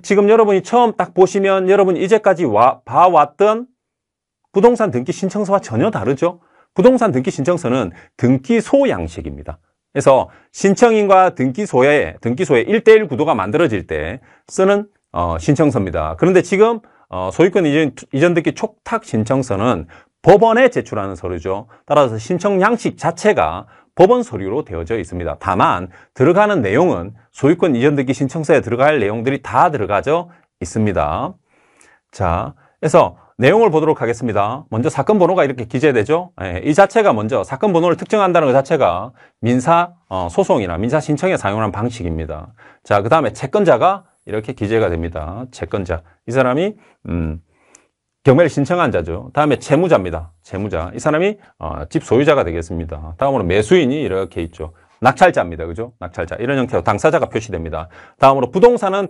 지금 여러분이 처음 딱 보시면 여러분이 이제까지 봐왔던 부동산 등기 신청서와 전혀 다르죠. 부동산 등기 신청서는 등기소 양식입니다. 그래서 신청인과 등기소의 1:1 구도가 만들어질 때 쓰는 신청서입니다. 그런데 지금 소유권 이전 등기 촉탁 신청서는 법원에 제출하는 서류죠. 따라서 신청 양식 자체가 법원 서류로 되어져 있습니다. 다만 들어가는 내용은 소유권 이전 등기 신청서에 들어갈 내용들이 다 들어가져 있습니다. 자, 그래서 내용을 보도록 하겠습니다. 먼저 사건 번호가 이렇게 기재되죠. 이 자체가 먼저 사건 번호를 특정한다는 것 자체가 민사 소송이나 민사 신청에 사용하는 방식입니다. 자, 그 다음에 채권자가 이렇게 기재가 됩니다. 채권자. 이 사람이 경매를 신청한 자죠. 다음에 채무자입니다. 채무자. 이 사람이 집 소유자가 되겠습니다. 다음으로 매수인이 이렇게 있죠. 낙찰자입니다. 그죠? 낙찰자. 이런 형태로 당사자가 표시됩니다. 다음으로 부동산은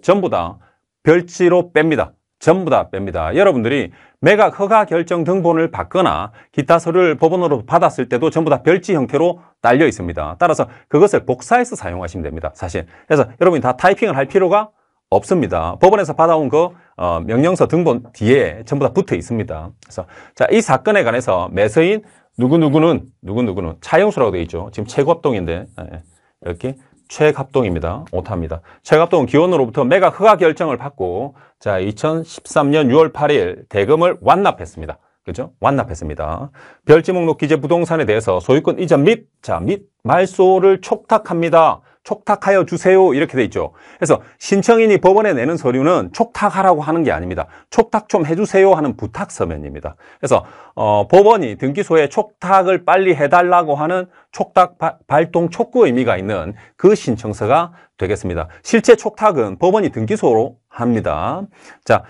전부 다 별지로 뺍니다. 전부 다 뺍니다. 여러분들이 매각 허가 결정 등본을 받거나 기타 서류를 법원으로 받았을 때도 전부 다 별지 형태로 딸려 있습니다. 따라서 그것을 복사해서 사용하시면 됩니다. 사실. 그래서 여러분이 다 타이핑을 할 필요가 없습니다. 법원에서 받아온 그 명령서 등본 뒤에 전부 다 붙어 있습니다. 그래서 자, 이 사건에 관해서 매서인 누구누구는 차영수라고 되어 있죠. 지금 최고합동인데 이렇게 최갑동입니다. 오타입니다. 최갑동은 기원으로부터 매각 허가 결정을 받고 자 2013년 6월 8일 대금을 완납했습니다. 그죠? 완납했습니다. 별지 목록 기재 부동산에 대해서 소유권 이전 및 말소를 촉탁합니다. 촉탁하여 주세요. 이렇게 돼 있죠. 그래서 신청인이 법원에 내는 서류는 촉탁하라고 하는 게 아닙니다. 촉탁 좀 해주세요 하는 부탁 서면입니다. 그래서 법원이 등기소에 촉탁을 빨리 해달라고 하는 촉탁 발동 촉구 의미가 있는 그 신청서가 되겠습니다. 실제 촉탁은 법원이 등기소로 합니다. 자,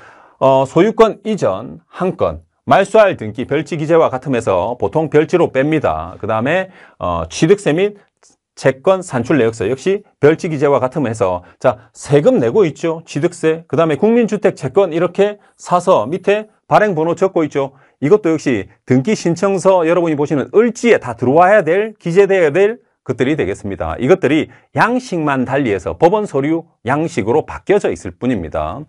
소유권 이전 한 건. 말소할 등기 별지 기재와 같으면서 보통 별지로 뺍니다. 그 다음에 취득세 및 채권 산출 내역서 역시 별지 기재와 같으면 해서 자 세금 내고 있죠. 취득세, 그 다음에 국민주택 채권 이렇게 사서 밑에 발행번호 적고 있죠. 이것도 역시 등기 신청서 여러분이 보시는 을지에 다 들어와야 될 기재되어야 될 것들이 되겠습니다. 이것들이 양식만 달리해서 법원 서류 양식으로 바뀌어져 있을 뿐입니다.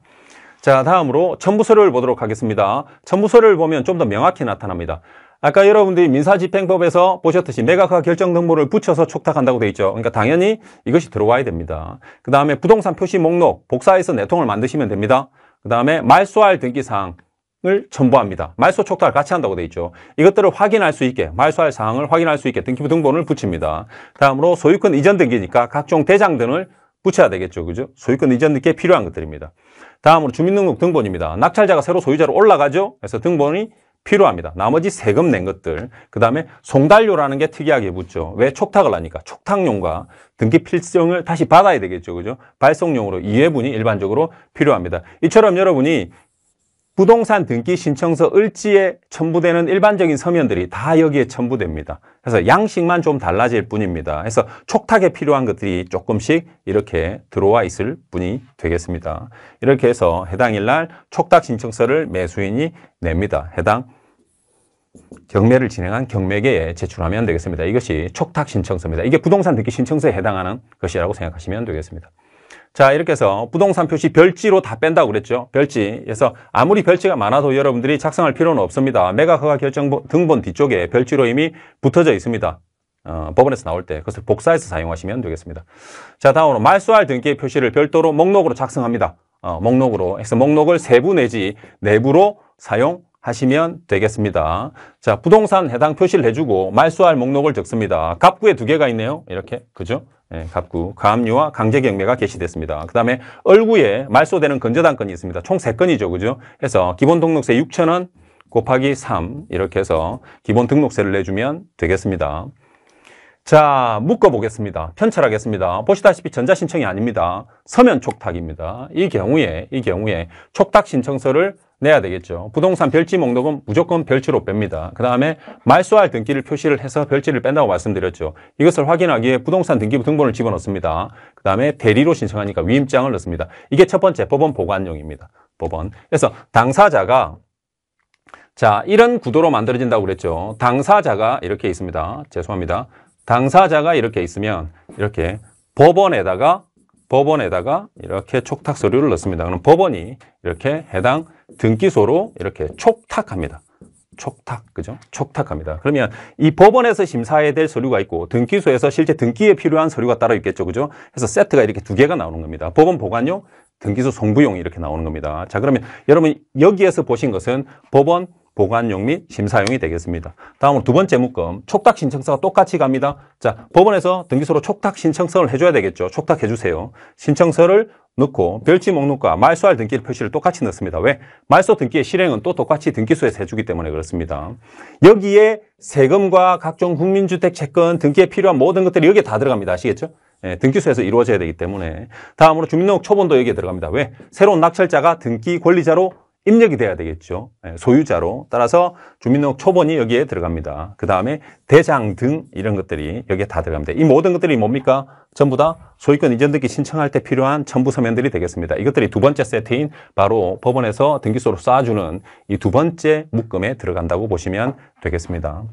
자, 다음으로 첨부서류를 보도록 하겠습니다. 첨부서류를 보면 좀 더 명확히 나타납니다. 아까 여러분들이 민사집행법에서 보셨듯이 매각허가 결정 등본을 붙여서 촉탁한다고 되어 있죠. 그러니까 당연히 이것이 들어와야 됩니다. 그 다음에 부동산 표시 목록 복사해서 내통을 만드시면 됩니다. 그 다음에 말소할 등기사항을 첨부합니다. 말소 촉탁을 같이 한다고 되어 있죠. 이것들을 확인할 수 있게 말소할 사항을 확인할 수 있게 등기부 등본을 붙입니다. 다음으로 소유권 이전 등기니까 각종 대장등을 붙여야 되겠죠. 그죠? 소유권 이전 등기에 필요한 것들입니다. 다음으로 주민등록 등본입니다. 낙찰자가 새로 소유자로 올라가죠. 그래서 등본이 필요합니다. 나머지 세금 낸 것들. 그 다음에 송달료라는 게 특이하게 붙죠. 왜 촉탁을 하니까 촉탁용과 등기 필증을 다시 받아야 되겠죠. 그죠? 발송용으로 이해분이 일반적으로 필요합니다. 이처럼 여러분이 부동산 등기 신청서 을지에 첨부되는 일반적인 서면들이 다 여기에 첨부됩니다. 그래서 양식만 좀 달라질 뿐입니다. 그래서 촉탁에 필요한 것들이 조금씩 이렇게 들어와 있을 뿐이 되겠습니다. 이렇게 해서 해당 일날 촉탁 신청서를 매수인이 냅니다. 해당 경매를 진행한 경매계에 제출하면 되겠습니다. 이것이 촉탁 신청서입니다. 이게 부동산 등기 신청서에 해당하는 것이라고 생각하시면 되겠습니다. 자, 이렇게 해서 부동산 표시 별지로 다 뺀다고 그랬죠. 별지. 그래서 아무리 별지가 많아도 여러분들이 작성할 필요는 없습니다. 매각허가 결정 등본 뒤쪽에 별지로 이미 붙어져 있습니다. 법원에서 나올 때 그것을 복사해서 사용하시면 되겠습니다. 자, 다음으로 말소할 등기의 표시를 별도로 목록으로 작성합니다. 목록으로 해서 목록을 세부 내지 내부로 사용하시면 되겠습니다. 자, 부동산 해당 표시를 해주고 말소할 목록을 적습니다. 갑구에 2개가 있네요. 이렇게. 그죠? 네, 갑구, 가압류와 강제경매가 게시됐습니다. 그 다음에 을구에 말소되는 건저당권이 있습니다. 총 3건이죠. 그죠? 해서 기본등록세 6,000원 곱하기 3 이렇게 해서 기본등록세를 내주면 되겠습니다. 자, 묶어보겠습니다. 편철하겠습니다. 보시다시피 전자신청이 아닙니다. 서면 촉탁입니다. 이 경우에 촉탁 신청서를 내야 되겠죠. 부동산 별지 목록은 무조건 별지로 뺍니다. 그 다음에 말소할 등기를 표시를 해서 별지를 뺀다고 말씀드렸죠. 이것을 확인하기 위해 부동산 등기부 등본을 집어넣습니다. 그 다음에 대리로 신청하니까 위임장을 넣습니다. 이게 첫 번째 법원 보관용입니다. 법원. 그래서 당사자가 자, 이런 구도로 만들어진다고 그랬죠. 당사자가 이렇게 있습니다. 죄송합니다. 당사자가 이렇게 있으면 이렇게 법원에다가 법원에다가 이렇게 촉탁 서류를 넣습니다. 그럼 법원이 이렇게 해당 등기소로 이렇게 촉탁합니다. 촉탁, 그죠? 촉탁합니다. 그러면 이 법원에서 심사해야 될 서류가 있고 등기소에서 실제 등기에 필요한 서류가 따로 있겠죠, 그죠? 그래서 세트가 이렇게 두 개가 나오는 겁니다. 법원 보관용, 등기소 송부용이 이렇게 나오는 겁니다. 자, 그러면 여러분 여기에서 보신 것은 법원 보관용 및 심사용이 되겠습니다. 다음으로 두 번째 묶음, 촉탁 신청서가 똑같이 갑니다. 자, 법원에서 등기소로 촉탁 신청서를 해줘야 되겠죠. 촉탁해 주세요. 신청서를 넣고 별지 목록과 말소할 등기일 표시를 똑같이 넣습니다. 왜? 말소 등기의 실행은 또 똑같이 등기소에서 해주기 때문에 그렇습니다. 여기에 세금과 각종 국민주택 채권 등기에 필요한 모든 것들이 여기에 다 들어갑니다. 아시겠죠? 예, 등기소에서 이루어져야 되기 때문에. 다음으로 주민등록 초본도 여기에 들어갑니다. 왜? 새로운 낙찰자가 등기 권리자로 입력이 돼야 되겠죠. 소유자로. 따라서 주민등록 초본이 여기에 들어갑니다. 그 다음에 대장 등 이런 것들이 여기에 다 들어갑니다. 이 모든 것들이 뭡니까? 전부 다 소유권 이전 등기 신청할 때 필요한 첨부 서면들이 되겠습니다. 이것들이 두 번째 세트인 바로 법원에서 등기소로 쏴주는 이 두 번째 묶음에 들어간다고 보시면 되겠습니다.